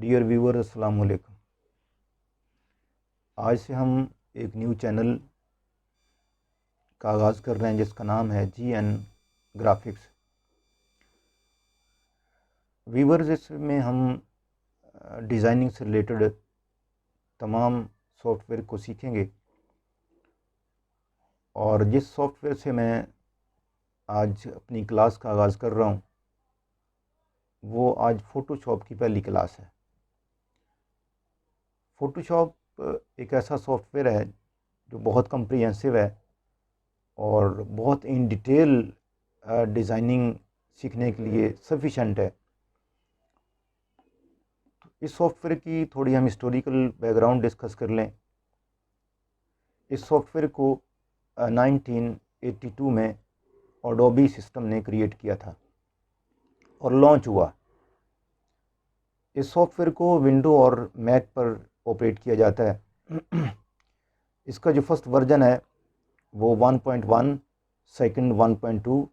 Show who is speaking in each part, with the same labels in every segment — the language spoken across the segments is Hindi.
Speaker 1: डियर व्यूवर, अस्सलाम वालेकुम। आज से हम एक न्यू चैनल का आगाज़ कर रहे हैं जिसका नाम है GN ग्राफिक्स। व्यूवर्स, इसमें हम डिज़ाइनिंग से रिलेटेड तमाम सॉफ्टवेयर को सीखेंगे और जिस सॉफ्टवेयर से मैं आज अपनी क्लास का आगाज़ कर रहा हूँ वो आज फ़ोटोशॉप की पहली क्लास है। फ़ोटोशॉप एक ऐसा सॉफ्टवेयर है जो बहुत कम्प्रिहेंसिव है और बहुत इन डिटेल डिज़ाइनिंग सीखने के लिए सफिशेंट है। तो इस सॉफ्टवेयर की थोड़ी हम हिस्टोरिकल बैकग्राउंड डिस्कस कर लें। इस सॉफ्टवेयर को 1982 में एडोबी सिस्टम ने क्रिएट किया था और लॉन्च हुआ। इस सॉफ्टवेयर को विंडो और मैक पर ऑपरेट किया जाता है। इसका जो फर्स्ट वर्जन है वो 1.1, सेकंड 1.2,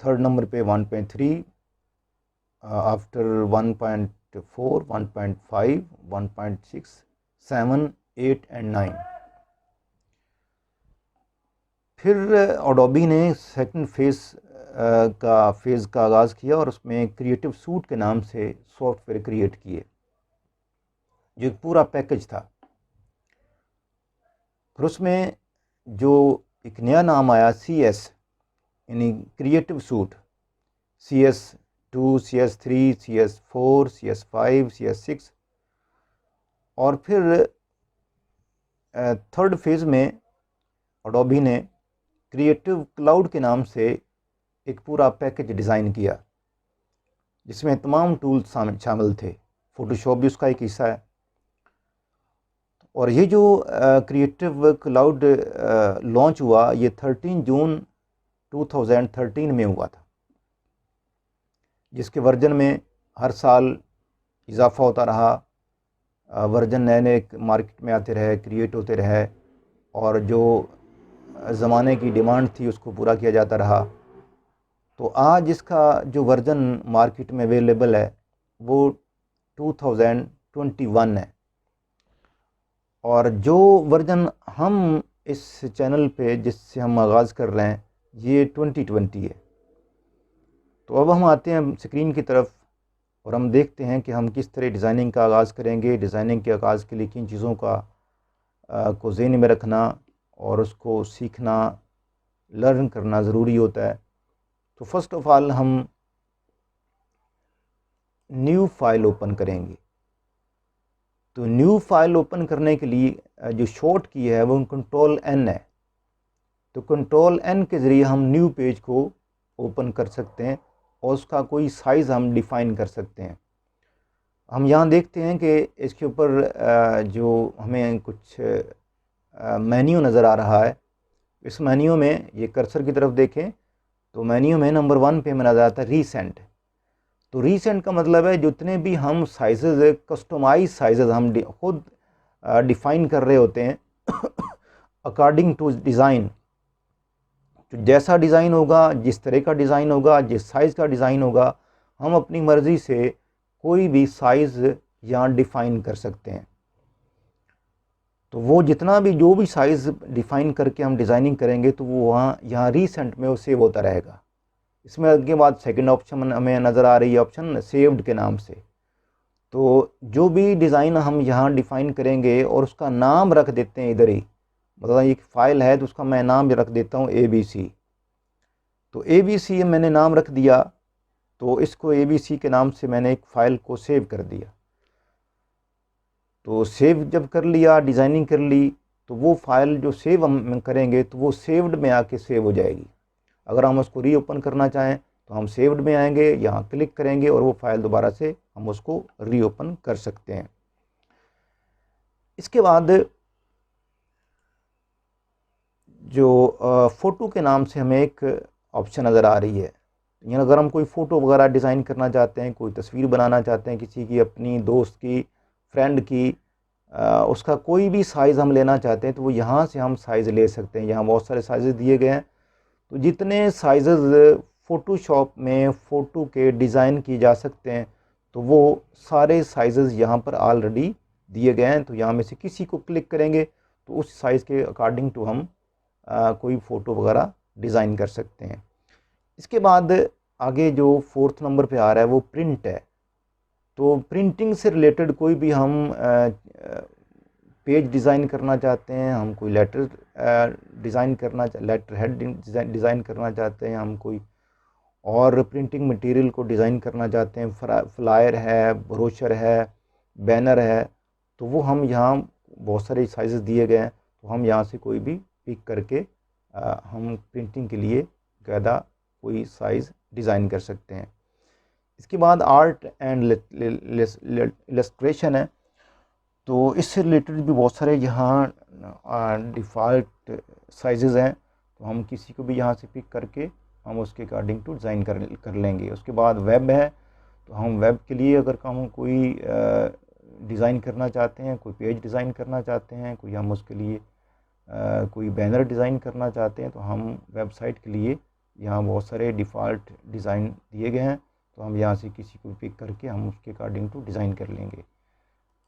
Speaker 1: थर्ड नंबर पे 1.3, आफ्टर 1.4, 1.5, 1.6, 7, 8 एंड 9। फिर एडोबी ने सेकंड फेज़ का आगाज़ किया और उसमें क्रिएटिव सूट के नाम से सॉफ्टवेयर क्रिएट किए जो एक पूरा पैकेज था। फिर उसमें जो एक नया नाम आया CS यानी creative suit, CS2, CS3, CS4, CS5, CS6 और फिर थर्ड फेज़ में एडोबी ने क्रिएटिव क्लाउड के नाम से एक पूरा पैकेज डिज़ाइन किया जिसमें तमाम टूल्स शामिल थे। फ़ोटोशॉप भी उसका एक हिस्सा है। और ये जो क्रिएटिव क्लाउड लॉन्च हुआ ये 13 जून 2013 में हुआ था, जिसके वर्जन में हर साल इजाफा होता रहा। वर्जन नए नए मार्केट में आते रहे, क्रिएट होते रहे और जो ज़माने की डिमांड थी उसको पूरा किया जाता रहा। तो आज इसका जो वर्जन मार्केट में अवेलेबल है वो 2021 है और जो वर्जन हम इस चैनल पे जिससे हम आगाज़ कर रहे हैं ये 2020 है। तो अब हम आते हैं स्क्रीन की तरफ और हम देखते हैं कि हम किस तरह डिज़ाइनिंग का आगाज़ करेंगे। डिज़ाइनिंग के आगाज़ के लिए किन चीज़ों का को ज़हन में रखना और उसको सीखना, लर्न करना ज़रूरी होता है। तो फर्स्ट ऑफ ऑल हम न्यू फाइल ओपन करेंगे। तो न्यू फाइल ओपन करने के लिए जो शॉर्ट की है वो Ctrl+N है। तो Ctrl+N के ज़रिए हम न्यू पेज को ओपन कर सकते हैं और उसका कोई साइज़ हम डिफ़ाइन कर सकते हैं। हम यहाँ देखते हैं कि इसके ऊपर जो हमें कुछ मेन्यू नज़र आ रहा है। इस मेन्यू में ये कर्सर की तरफ देखें तो मेन्यू में नंबर 1 पे नज़र आता है रीसेंट। तो रीसेंट का मतलब है जितने भी हम साइज़, कस्टमाइज साइज़ हम खुद डिफ़ाइन कर रहे होते हैं अकॉर्डिंग टू डिज़ाइन। तो जैसा डिज़ाइन होगा, जिस तरह का डिज़ाइन होगा, जिस साइज़ का डिज़ाइन होगा, हम अपनी मर्ज़ी से कोई भी साइज़ यहाँ डिफ़ाइन कर सकते हैं। तो वो जितना भी जो भी साइज़ डिफ़ाइन करके हम डिज़ाइनिंग करेंगे तो वो वहाँ यहाँ रीसेंट में वो सेव होता रहेगा। इसमें आगे बाद सेकंड ऑप्शन हमें नज़र आ रही है, ऑप्शन सेव्ड के नाम से। तो जो भी डिज़ाइन हम यहाँ डिफ़ाइन करेंगे और उसका नाम रख देते हैं इधर ही, मतलब एक फ़ाइल है तो उसका मैं नाम रख देता हूँ ABC। तो ABC मैंने नाम रख दिया तो इसको ABC के नाम से मैंने एक फ़ाइल को सेव कर दिया। तो सेव जब कर लिया, डिज़ाइनिंग कर ली, तो वो फ़ाइल जो सेव हम करेंगे तो वो सेव्ड में आके सेव हो जाएगी। अगर हम उसको रीओपन करना चाहें तो हम सेव्ड में आएंगे, यहाँ क्लिक करेंगे और वो फ़ाइल दोबारा से हम उसको रीओपन कर सकते हैं। इसके बाद जो फ़ोटो के नाम से हमें एक ऑप्शन नज़र आ रही है। यानी अगर हम कोई फ़ोटो वगैरह डिज़ाइन करना चाहते हैं, कोई तस्वीर बनाना चाहते हैं किसी की, अपनी दोस्त की, फ्रेंड की, उसका कोई भी साइज़ हम लेना चाहते हैं तो वो यहाँ से हम साइज़ ले सकते हैं। यहाँ बहुत सारे साइज़ दिए गए हैं। तो जितने साइज़ फ़ोटोशॉप में फ़ोटो के डिज़ाइन किए जा सकते हैं तो वो सारे साइज़ यहाँ पर ऑलरेडी दिए गए हैं। तो यहाँ में से किसी को क्लिक करेंगे तो उस साइज़ के अकॉर्डिंग टू हम कोई फ़ोटो वगैरह डिज़ाइन कर सकते हैं। इसके बाद आगे जो 4th नंबर पे आ रहा है वो प्रिंट है। तो प्रिंटिंग से रिलेटेड कोई भी हम पेज डिज़ाइन करना चाहते हैं, हम कोई लेटर डिज़ाइन करना, लेटर हेड डिज़ाइन करना चाहते हैं, हम कोई और प्रिंटिंग मटेरियल को डिज़ाइन करना चाहते हैं, फ्लायर है, ब्रोशर है, बैनर है, तो वो हम यहाँ बहुत सारे साइज़ दिए गए हैं। तो हम यहाँ से कोई भी पिक करके हम प्रिंटिंग के लिए ज़्यादा कोई साइज़ डिज़ाइन कर सकते हैं। इसके बाद आर्ट एंड इलस्ट्रेशन है। तो इससे रिलेटेड भी बहुत सारे यहाँ डिफ़ॉल्ट साइज़ हैं। तो हम किसी को भी यहाँ से पिक करके हम उसके अकॉर्डिंग टू डिज़ाइन कर लेंगे। उसके बाद वेब है। तो हम वेब के लिए अगर हम कोई डिज़ाइन करना चाहते हैं, कोई पेज डिज़ाइन करना चाहते हैं, कोई हम उसके लिए कोई बैनर डिज़ाइन करना चाहते हैं, तो हम वेबसाइट के लिए यहाँ बहुत सारे डिफ़ॉल्ट डिज़ाइन दिए गए हैं। तो हम यहाँ से किसी को पिक करके हम उसके अकॉर्डिंग टू डिज़ाइन कर लेंगे।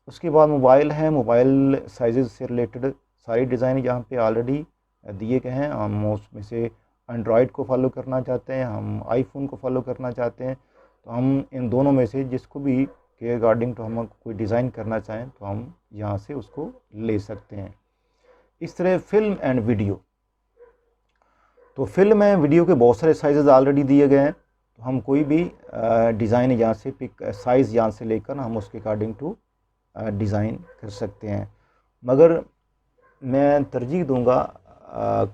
Speaker 1: उसके बाद मोबाइल है। मोबाइल साइज़ से रिलेटेड सारी डिज़ाइन यहाँ पे ऑलरेडी दिए गए हैं। हम उसमें से एंड्रॉयड को फॉलो करना चाहते हैं, हम आईफोन को फॉलो करना चाहते हैं, तो हम इन दोनों में से जिसको भी के अकॉर्डिंग टू हम कोई डिज़ाइन करना चाहें तो हम यहाँ से उसको ले सकते हैं। इस तरह फिल्म एंड वीडियो। तो फिल्म एंड वीडियो के बहुत सारे साइज़ ऑलरेडी दिए गए हैं। तो हम कोई भी डिज़ाइन यहाँ से पिक, साइज़ यहाँ से लेकर हम उसके अकॉर्डिंग टू डिज़ाइन कर सकते हैं। मगर मैं तरजीह दूंगा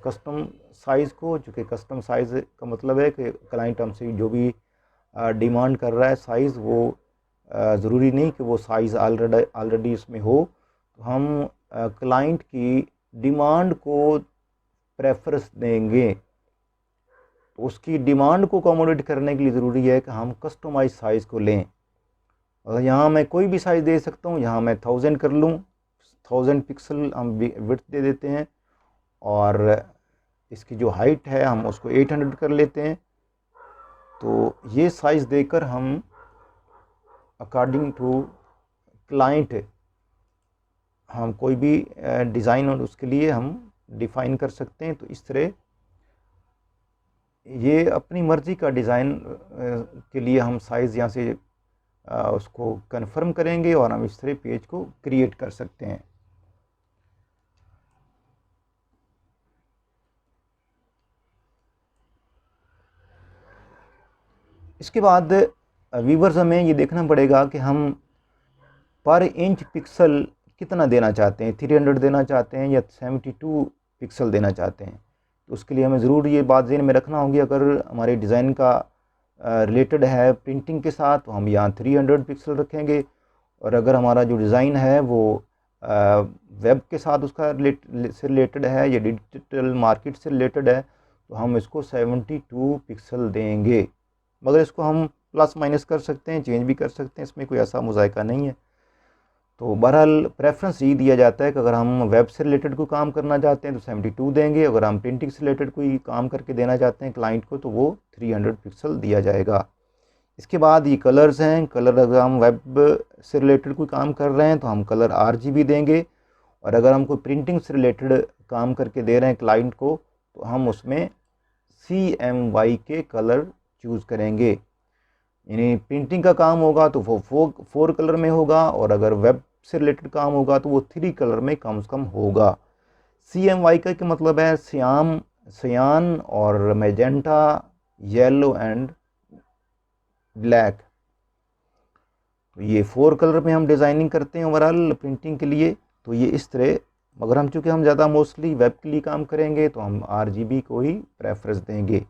Speaker 1: कस्टम साइज़ को, चूँकि कस्टम साइज़ का मतलब है कि क्लाइंट हमसे जो भी डिमांड कर रहा है साइज़, वो ज़रूरी नहीं कि वो साइज़ ऑलरेडी इसमें हो। तो हम क्लाइंट की डिमांड को प्रेफरेंस देंगे। तो उसकी डिमांड को अकोमोडेट करने के लिए ज़रूरी है कि हम कस्टमाइज साइज़ को लें। और यहाँ मैं कोई भी साइज़ दे सकता हूँ। यहाँ मैं 1000 कर लूँ, 1000 पिक्सल हम विड्थ दे देते हैं, और इसकी जो हाइट है हम उसको 800 कर लेते हैं। तो ये साइज़ देकर हम अकॉर्डिंग टू क्लाइंट हम कोई भी डिज़ाइन और उसके लिए हम डिफ़ाइन कर सकते हैं। तो इस तरह ये अपनी मर्ज़ी का डिज़ाइन के लिए हम साइज़ यहाँ से उसको कंफर्म करेंगे और हम इस तरह पेज को क्रिएट कर सकते हैं। इसके बाद व्यूवर्स हमें ये देखना पड़ेगा कि हम पर इंच पिक्सल कितना देना चाहते हैं, 300 देना चाहते हैं या 72 पिक्सल देना चाहते हैं। तो उसके लिए हमें ज़रूर ये बात ज़हन में रखना होगी। अगर हमारे डिज़ाइन का रिलेटेड है प्रिंटिंग के साथ तो हम यहाँ 300 पिक्सल रखेंगे, और अगर हमारा जो डिज़ाइन है वो वेब के साथ उसका से रिलेटेड है या डिजिटल मार्केट से रिलेटेड है तो हम इसको 72 पिक्सल देंगे। मगर इसको हम प्लस माइनस कर सकते हैं, चेंज भी कर सकते हैं, इसमें कोई ऐसा मुज़ायका नहीं है। तो बहरहाल प्रेफरेंस ये दिया जाता है कि अगर हम वेब से रिलेटेड कोई काम करना चाहते हैं तो 72 देंगे, अगर हम प्रिंटिंग से रिलेटेड कोई काम करके देना चाहते हैं क्लाइंट को तो वो 300 पिक्सल दिया जाएगा। इसके बाद ये कलर्स हैं। कलर अगर हम वेब से रिलेटेड कोई काम कर रहे हैं तो हम कलर RGB देंगे, और अगर हम कोई प्रिंटिंग से रिलेटेड काम करके दे रहे हैं क्लाइंट को तो हम उसमें CMY के कलर चूज़ करेंगे। यानी प्रिंटिंग का काम होगा तो वो 4 कलर में होगा, और अगर वेब से रिलेटेड काम होगा तो वो 3 कलर में कम से कम होगा। CMY का मतलब है सियान और मैजेंटा, येलो एंड ब्लैक। तो ये 4 कलर में हम डिज़ाइनिंग करते हैं ओवरऑल प्रिंटिंग के लिए। तो ये इस तरह, मगर हम चूँकि हम ज़्यादा मोस्टली वेब के लिए काम करेंगे तो हम RGB को ही प्रेफरेंस देंगे।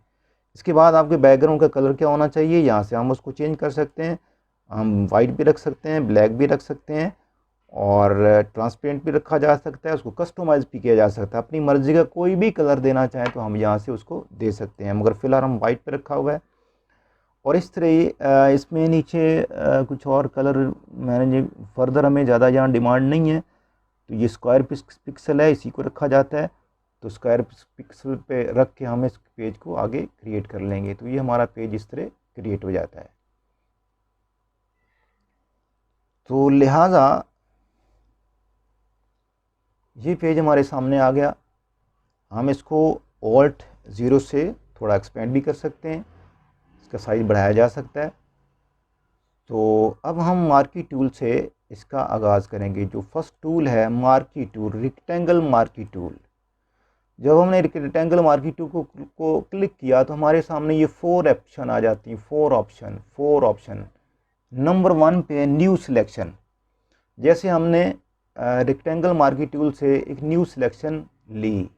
Speaker 1: इसके बाद आपके बैकग्राउंड का कलर क्या होना चाहिए, यहाँ से हम उसको चेंज कर सकते हैं। हम वाइट भी रख सकते हैं, ब्लैक भी रख सकते हैं, और ट्रांसपेरेंट भी रखा जा सकता है। उसको कस्टमाइज़ भी किया जा सकता है। अपनी मर्ज़ी का कोई भी कलर देना चाहें तो हम यहाँ से उसको दे सकते हैं, मगर फ़िलहाल हम वाइट पे रखा हुआ है। और इस तरह इसमें नीचे कुछ और कलर मैंने फर्दर हमें ज़्यादा यहाँ डिमांड नहीं है। तो ये स्क्वायर पिक्सल है, इसी को रखा जाता है। तो स्क्वायर पिक्सल पे रख के हम इस पेज को आगे क्रिएट कर लेंगे। तो ये हमारा पेज इस तरह क्रिएट हो जाता है। तो लिहाजा ये पेज हमारे सामने आ गया। हम इसको ऑल्ट 0 से थोड़ा एक्सपेंड भी कर सकते हैं, इसका साइज बढ़ाया जा सकता है। तो अब हम मार्की टूल से इसका आगाज़ करेंगे। जो फर्स्ट टूल है marquee tool, rectangle marquee tool. जब हमने रेक्टेंगल मार्की टूल को क्लिक किया तो हमारे सामने ये 4 ऑप्शन आ जाती हैं, 4 ऑप्शन। नंबर 1 पे न्यू सिलेक्शन। जैसे हमने रेक्टेंगल मार्की टूल से एक न्यू सिलेक्शन ली,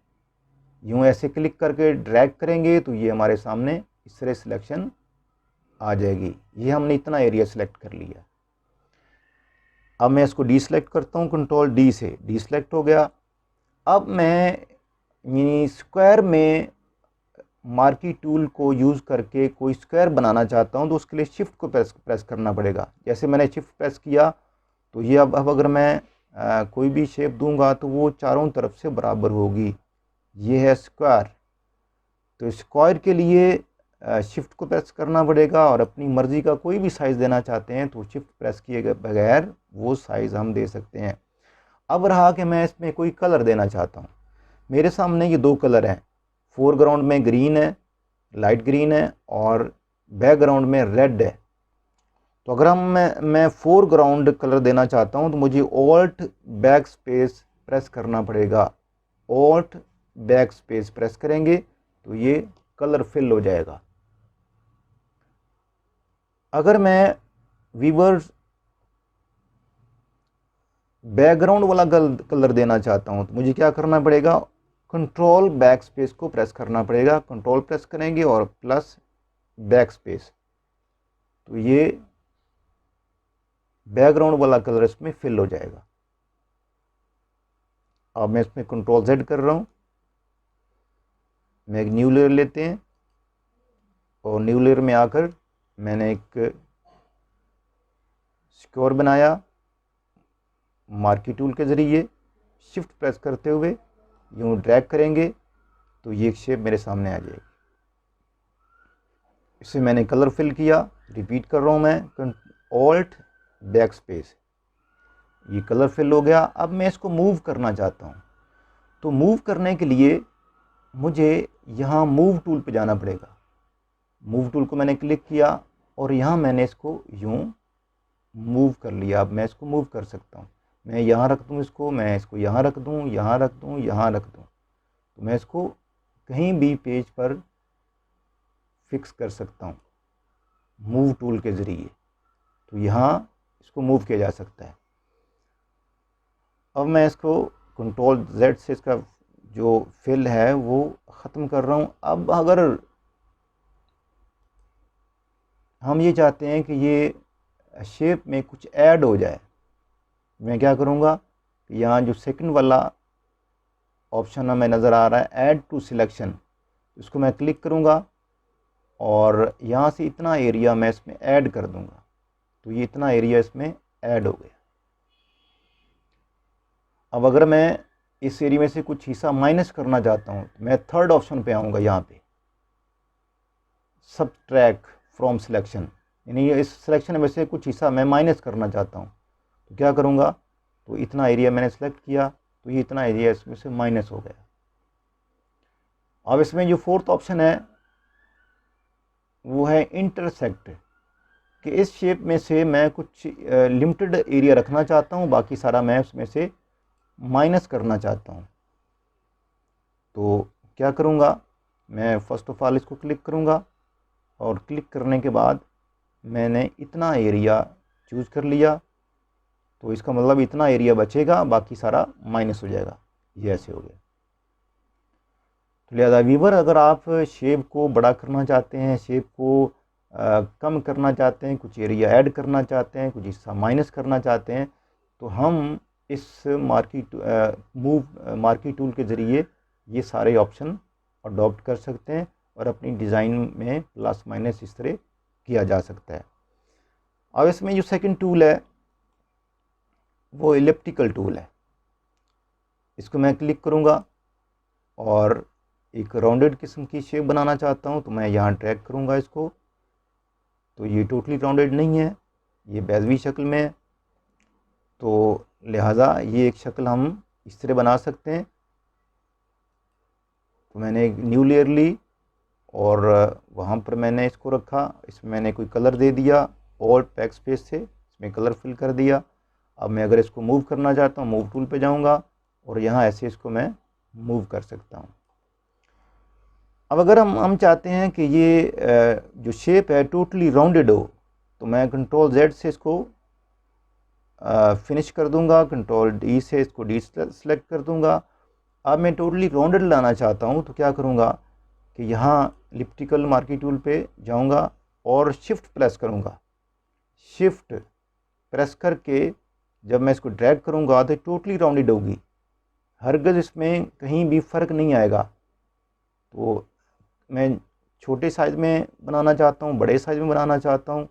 Speaker 1: यूँ ऐसे क्लिक करके ड्रैग करेंगे तो ये हमारे सामने इस तरह सिलेक्शन आ जाएगी। ये हमने इतना एरिया सेलेक्ट कर लिया। अब मैं इसको डी सेलेक्ट करता हूँ, कंट्रोल डी से डी सेलेक्ट हो गया। अब मैं स्क्वायर में मार्की टूल को यूज़ करके कोई स्क्वायर बनाना चाहता हूँ तो उसके लिए शिफ्ट को प्रेस करना पड़ेगा। जैसे मैंने शिफ्ट प्रेस किया तो ये अब अगर मैं कोई भी शेप दूंगा तो वो चारों तरफ से बराबर होगी। ये है स्क्वायर। तो स्क्वायर के लिए शिफ्ट को प्रेस करना पड़ेगा और अपनी मर्ज़ी का कोई भी साइज़ देना चाहते हैं तो शिफ्ट प्रेस किए बगैर वो साइज़ हम दे सकते हैं। अब रहा कि मैं इसमें कोई कलर देना चाहता हूँ। मेरे सामने ये 2 कलर हैं, फोरग्राउंड में ग्रीन है, लाइट ग्रीन है, और बैकग्राउंड में रेड है। तो अगर मैं फोरग्राउंड कलर देना चाहता हूँ तो मुझे ऑल्ट बैक स्पेस प्रेस करना पड़ेगा। ऑल्ट बैक स्पेस प्रेस करेंगे तो ये कलर फिल हो जाएगा। अगर मैं वीवर्स बैकग्राउंड वाला कलर देना चाहता हूँ तो मुझे क्या करना पड़ेगा, कंट्रोल बैक स्पेस को प्रेस करना पड़ेगा। कंट्रोल प्रेस करेंगे और प्लस बैक स्पेस, तो ये बैकग्राउंड वाला कलर इसमें फिल हो जाएगा। अब मैं इसमें कंट्रोल Z कर रहा हूँ। मैं एक न्यू लेयर लेते हैं और न्यू लेयर में आकर मैंने एक स्क्वायर बनाया मार्की टूल के ज़रिए। शिफ्ट प्रेस करते हुए यूँ ड्रैग करेंगे तो ये एक शेप मेरे सामने आ जाएगी। इसे मैंने कलर फिल किया। रिपीट कर रहा हूँ मैं, ऑल्ट बैक स्पेस, ये कलर फिल हो गया। अब मैं इसको मूव करना चाहता हूँ तो मूव करने के लिए मुझे यहाँ मूव टूल पे जाना पड़ेगा। मूव टूल को मैंने क्लिक किया और यहाँ मैंने इसको यूँ मूव कर लिया। अब मैं इसको मूव कर सकता हूँ। मैं यहाँ रख दूँ इसको, मैं इसको यहाँ रख दूँ, यहाँ रख दूँ, यहाँ रख दूँ, तो मैं इसको कहीं भी पेज पर फिक्स कर सकता हूँ मूव टूल के ज़रिए। तो यहाँ इसको मूव किया जा सकता है। अब मैं इसको कंट्रोल Z से इसका जो फिल है वो ख़त्म कर रहा हूँ। अब अगर हम ये चाहते हैं कि ये शेप में कुछ ऐड हो जाए, मैं क्या करूँगा, यहाँ जो सेकंड वाला ऑप्शन हमें नज़र आ रहा है ऐड टू सिलेक्शन, इसको मैं क्लिक करूँगा और यहाँ से इतना एरिया मैं इसमें ऐड कर दूँगा। तो ये इतना एरिया इसमें ऐड हो गया। अब अगर मैं इस एरिया में से कुछ हिस्सा माइनस करना चाहता हूँ तो मैं थर्ड ऑप्शन पे आऊँगा, यहाँ पे सबट्रैक्ट फ्रॉम सिलेक्शन, यानी इस सिलेक्शन में से कुछ हिस्सा मैं माइनस करना चाहता हूँ तो क्या करूँगा, तो इतना एरिया मैंने सेलेक्ट किया तो ये इतना एरिया इसमें से माइनस हो गया। अब इसमें जो फोर्थ ऑप्शन है वो है इंटरसेक्ट, कि इस शेप में से मैं कुछ लिमिटेड एरिया रखना चाहता हूँ, बाकी सारा मैं उसमें से माइनस करना चाहता हूँ। तो क्या करूँगा, मैं फ़र्स्ट ऑफ ऑल इसको क्लिक करूँगा और क्लिक करने के बाद मैंने इतना एरिया चूज़ कर लिया। तो इसका मतलब इतना एरिया बचेगा, बाकी सारा माइनस हो जाएगा। ये ऐसे हो गया। तो लिहाजा व्यूवर, अगर आप शेप को बड़ा करना चाहते हैं, शेप को कम करना चाहते हैं, कुछ एरिया ऐड करना चाहते हैं, कुछ हिस्सा माइनस करना चाहते हैं, तो हम इस मार्की टूल के ज़रिए ये सारे ऑप्शन अडॉप्ट कर सकते हैं और अपनी डिज़ाइन में प्लस माइनस इस तरह किया जा सकता है। अब इसमें जो सेकंड टूल है वो एलिप्टिकल टूल है। इसको मैं क्लिक करूँगा और एक राउंडेड किस्म की शेप बनाना चाहता हूँ तो मैं यहाँ ड्रैग करूँगा इसको। तो ये टोटली राउंडेड नहीं है, ये बेज़वी शक्ल में है। तो लिहाजा ये एक शक्ल हम इस तरह बना सकते हैं। तो मैंने एक न्यू लेयर ली और वहाँ पर मैंने इसको रखा, इसमें मैंने कोई कलर दे दिया, ऑल्ट बैकस्पेस से इसमें कलर फिल कर दिया। अब मैं अगर इसको मूव करना चाहता हूँ, मूव टूल पे जाऊँगा और यहाँ ऐसे इसको मैं मूव कर सकता हूँ। अब अगर हम चाहते हैं कि ये जो शेप है टोटली राउंडेड हो, तो मैं कंट्रोल Z से इसको फिनिश कर दूंगा, कंट्रोल D से इसको डी सेलेक्ट कर दूंगा। अब मैं टोटली राउंडेड लाना चाहता हूँ, तो क्या करूँगा कि यहाँ एलिप्टिकल मार्की टूल पे जाऊँगा और शिफ्ट प्रेस करूँगा। शिफ्ट प्रेस करके जब मैं इसको ड्रैग करूँगा तो टोटली राउंडेड होगी, हरगिज़ इसमें कहीं भी फ़र्क नहीं आएगा। तो मैं छोटे साइज़ में बनाना चाहता हूँ, बड़े साइज़ में बनाना चाहता हूँ,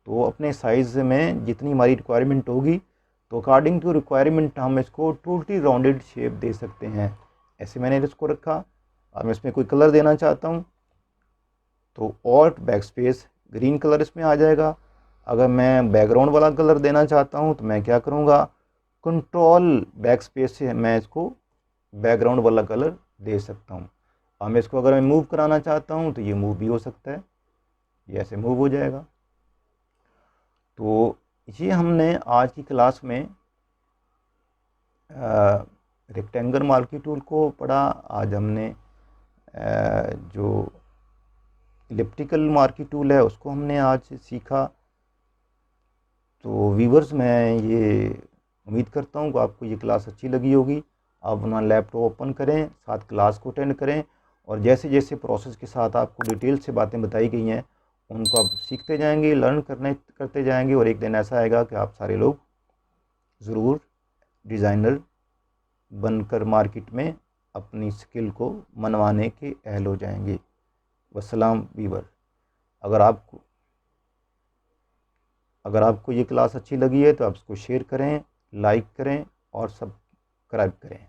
Speaker 1: तो अपने साइज़ में जितनी हमारी रिक्वायरमेंट होगी तो अकॉर्डिंग टू रिक्वायरमेंट हम इसको टोटली राउंडेड शेप दे सकते हैं। ऐसे मैंने इसको रखा। अब मैं इसमें कोई कलर देना चाहता हूँ तो ऑल्ट बैकस्पेस ग्रीन कलर इसमें आ जाएगा। अगर मैं बैकग्राउंड वाला कलर देना चाहता हूँ तो मैं क्या करूँगा, कंट्रोल बैकस्पेस से मैं इसको बैकग्राउंड वाला कलर दे सकता हूँ। अब मैं इसको अगर मैं मूव कराना चाहता हूँ तो ये मूव भी हो सकता है, ये ऐसे मूव हो जाएगा। तो ये हमने आज की क्लास में रेक्टेंगल मार्की टूल को पढ़ा। आज हमने जो इलिप्टिकल मार्की टूल है उसको हमने आज सीखा। तो व्यूअर्स, मैं ये उम्मीद करता हूँ कि आपको ये क्लास अच्छी लगी होगी। आप अपना लैपटॉप ओपन करें, साथ क्लास को अटेंड करें और जैसे जैसे प्रोसेस के साथ आपको डिटेल से बातें बताई गई हैं उनको आप सीखते जाएंगे, लर्न करते जाएंगे और एक दिन ऐसा आएगा कि आप सारे लोग ज़रूर डिज़ाइनर बनकर मार्केट में अपनी स्किल को मनवाने के अहल हो जाएंगे। वस्सलाम व्यूअर, अगर आपको ये क्लास अच्छी लगी है तो आप इसको शेयर करें, लाइक करें और सब्सक्राइब करें।